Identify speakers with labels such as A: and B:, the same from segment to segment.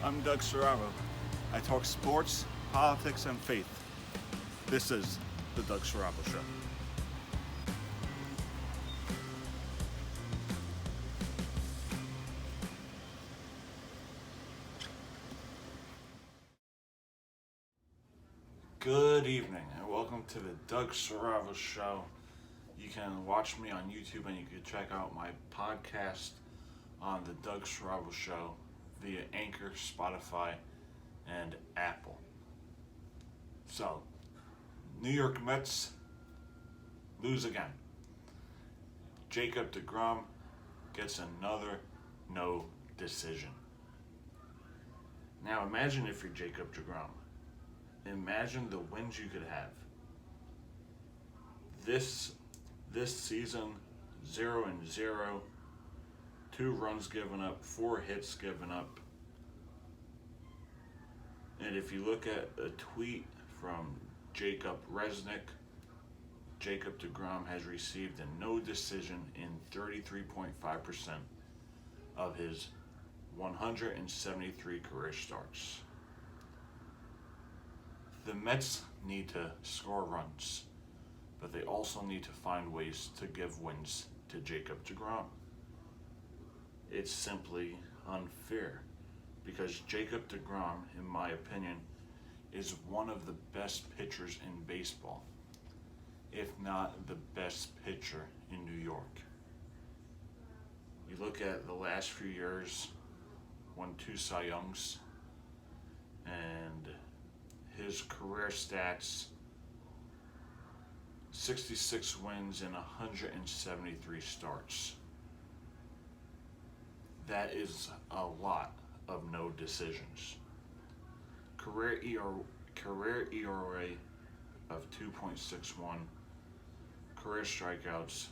A: I'm Doug Serravo. I talk sports, politics, and faith. This is the Doug Serravo Show. Good evening and welcome to the Doug Serravo Show. You can watch me on YouTube and you can check out my podcast on the Doug Serravo Show via Anchor, Spotify, and Apple. So, New York Mets lose again. Jacob deGrom gets another no decision. Now imagine if you're Jacob deGrom. Imagine the wins you could have. This season, 0-0, 2 runs given up, 4 hits given up. And if you look at a tweet from Jacob Resnick, Jacob deGrom has received a no decision in 33.5% of his 173 career starts. The Mets need to score runs, but they also need to find ways to give wins to Jacob deGrom. It's simply unfair because Jacob deGrom, in my opinion, is one of the best pitchers in baseball, if not the best pitcher in New York. You look at the last few years, won 2 Cy Youngs, and his career stats, 66 wins and 173 starts. That is a lot of no decisions. Career ERA of 2.61, career strikeouts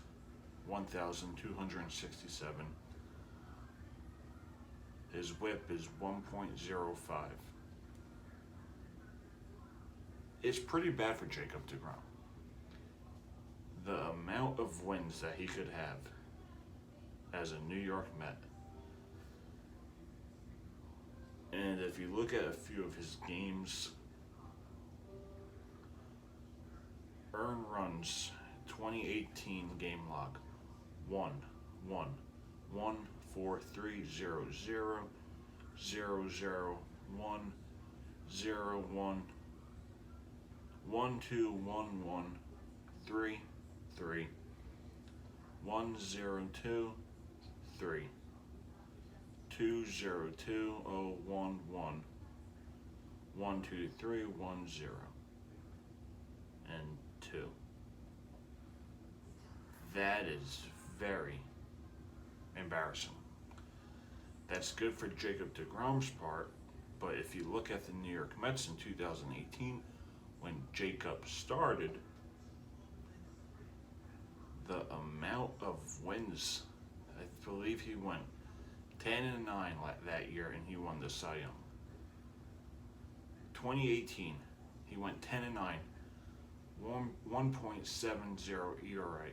A: 1,267. His whip is 1.05. It's pretty bad for Jacob deGrom. The amount of wins that he could have as a New York Met. And if you look at a few of his games, earned runs, 2018 game log, 1, 1, 1, 4, 3, 0, 0, 0, 0, 1, 0, 1, 1, 2, 1, 1, 3, 3, 1, 0, 2, 3, 2, 0, 2, 0, 1, 1, 1, 2, 3, 1, 0, and 2. That is very embarrassing. That's good for Jacob deGrom's part, but if you look at the New York Mets in 2018, when Jacob started, the amount of wins, I believe he went 10-9 that year and he won the Cy Young. 2018, he went 10-9, 1.70 ERA.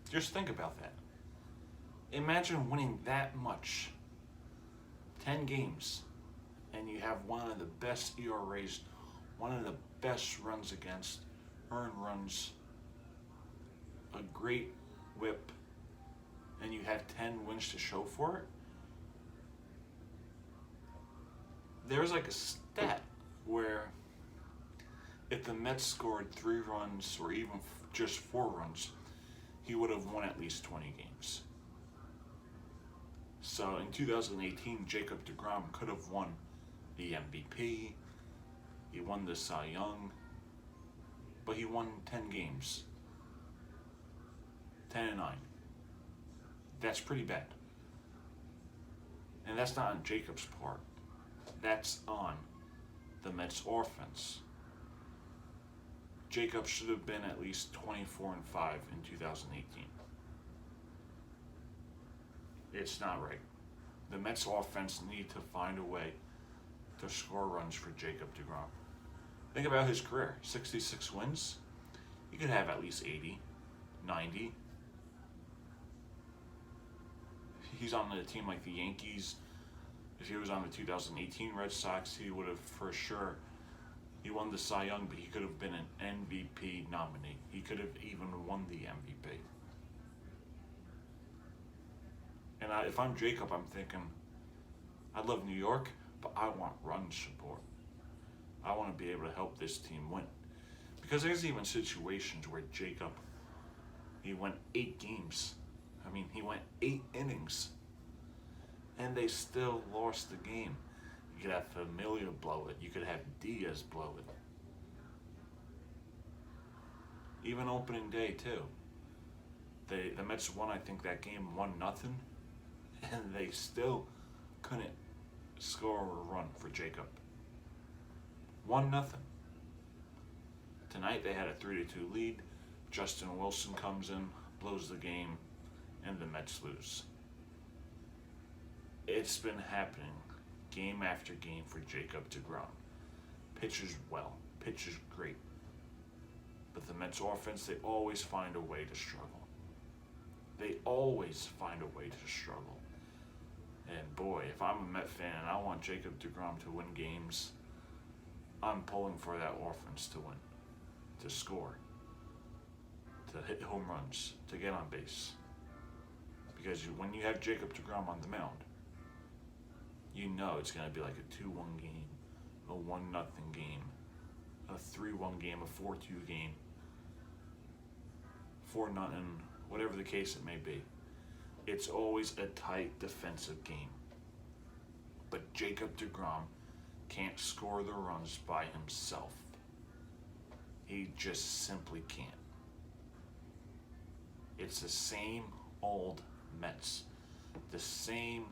A: Just think about that. Imagine winning that much, 10 games, and you have one of the best ERAs, one of the best runs against, earned runs, a great whip, and you have 10 wins to show for it. There's like a stat where if the Mets scored 3 runs or even just 4 runs, he would have won at least 20 games. So in 2018, Jacob deGrom could have won the MVP, he won the Cy Young, but he won 10 games, 10-9. That's pretty bad. And that's not on Jacob's part. That's on the Mets offense. Jacob should have been at least 24-5 in 2018. It's not right. The Mets offense need to find a way to score runs for Jacob deGrom. Think about his career, 66 wins. He could have at least 80, 90. he's on a team like the Yankees, if he was on the 2018 Red Sox, he would have for sure. He won the Cy Young, but he could have been an MVP nominee. He could have even won the MVP. And if I'm Jacob, I'm thinking, I love New York, but I want run support. I want to be able to help this team win. Because there's even situations where Jacob, he went 8 games. I mean, he went 8 innings. And they still lost the game. You could have Familia blow it. You could have Diaz blow it. Even opening day, too. The Mets won, I think, that game 1-0. And they still couldn't score a run for Jacob. 1-0. Tonight they had a 3-2 lead. Justin Wilson comes in, blows the game, and the Mets lose. It's been happening game after game for Jacob deGrom. Pitches well, pitches great. But the Mets offense, they always find a way to struggle. They always find a way to struggle. And boy, if I'm a Met fan and I want Jacob deGrom to win games, I'm pulling for that offense to win, to score, to hit home runs, to get on base. Because when you have Jacob deGrom on the mound, you know it's going to be like a 2-1 game, a 1-0 game, a 3-1 game, a 4-2 game, 4-0, whatever the case it may be. It's always a tight defensive game. But Jacob deGrom can't score the runs by himself. He just simply can't. It's the same old Mets, the same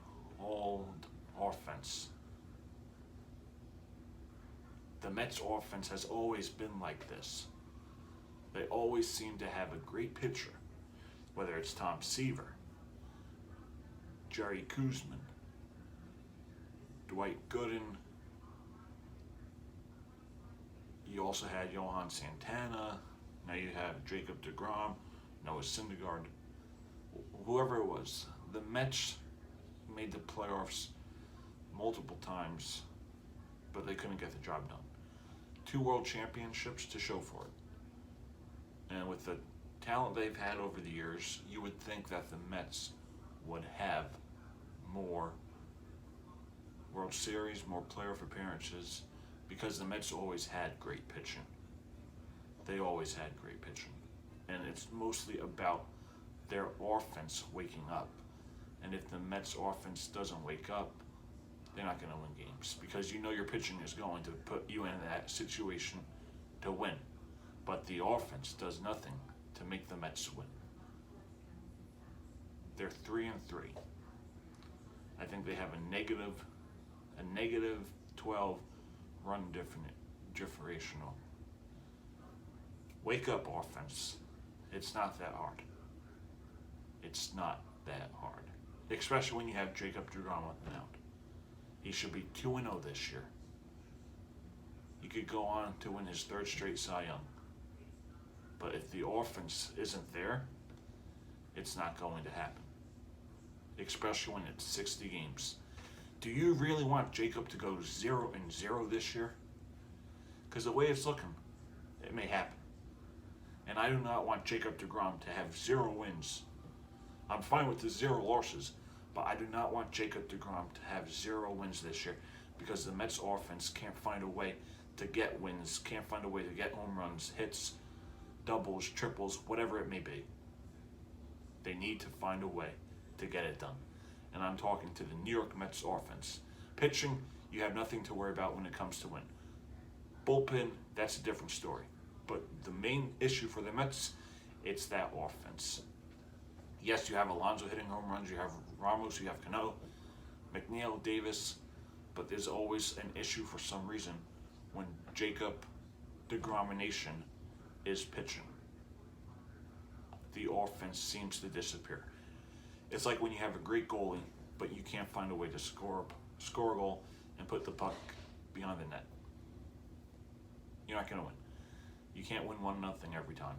A: old offense. The Mets offense has always been like this. They always seem to have a great pitcher, whether it's Tom Seaver, Jerry Kuzman, Dwight Gooden. You also had Johan Santana. Now you have Jacob deGrom, Noah Syndergaard, whoever it was. The Mets made the playoffs multiple times, but they couldn't get the job done. 2 world championships to show for it. And with the talent they've had over the years, you would think that the Mets would have more World Series, more playoff appearances, because the Mets always had great pitching. They always had great pitching. And it's mostly about their offense waking up. And if the Mets offense doesn't wake up, they're not going to win games, because you know your pitching is going to put you in that situation to win. But the offense does nothing to make the Mets win. They're 3-3. I think they have a negative 12 run differential. Wake up, offense. It's not that hard. It's not that hard. Especially when you have Jacob deGrom on the mound. He should be 2-0 this year. He could go on to win his 3rd straight Cy Young. But if the offense isn't there, it's not going to happen. Especially when it's 60 games. Do you really want Jacob to go 0-0 this year? Because the way it's looking, it may happen. And I do not want Jacob deGrom to have 0 wins. I'm fine with the 0 losses, but I do not want Jacob deGrom to have 0 wins this year, because the Mets offense can't find a way to get wins, can't find a way to get home runs, hits, doubles, triples, whatever it may be. They need to find a way to get it done. And I'm talking to the New York Mets offense. Pitching, you have nothing to worry about when it comes to win. Bullpen, that's a different story. But the main issue for the Mets, it's that offense. Yes, you have Alonso hitting home runs, you have Ramos, you have Cano, McNeil, Davis, but there's always an issue for some reason when Jacob deGrom-nation is pitching. The offense seems to disappear. It's like when you have a great goalie, but you can't find a way to score a goal and put the puck beyond the net. You're not going to win. You can't win 1-0 every time.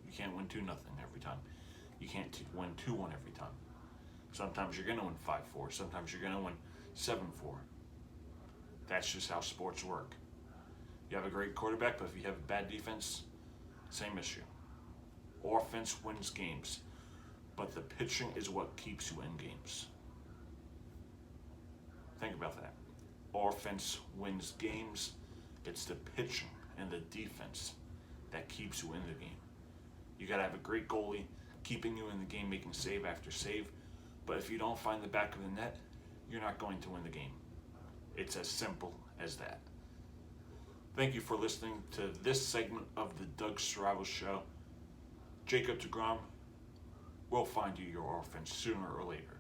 A: You can't win 2-0 every time. You can't win 2-1 every time. Sometimes you're going to win 5-4. Sometimes you're going to win 7-4. That's just how sports work. You have a great quarterback, but if you have a bad defense, same issue. Offense wins games, but the pitching is what keeps you in games. Think about that. Offense wins games. It's the pitching and the defense that keeps you in the game. You got to have a great goalie keeping you in the game, making save after save. But if you don't find the back of the net, you're not going to win the game. It's as simple as that. Thank you for listening to this segment of the Doug Strabo Show. Jacob deGrom will find you your offense sooner or later.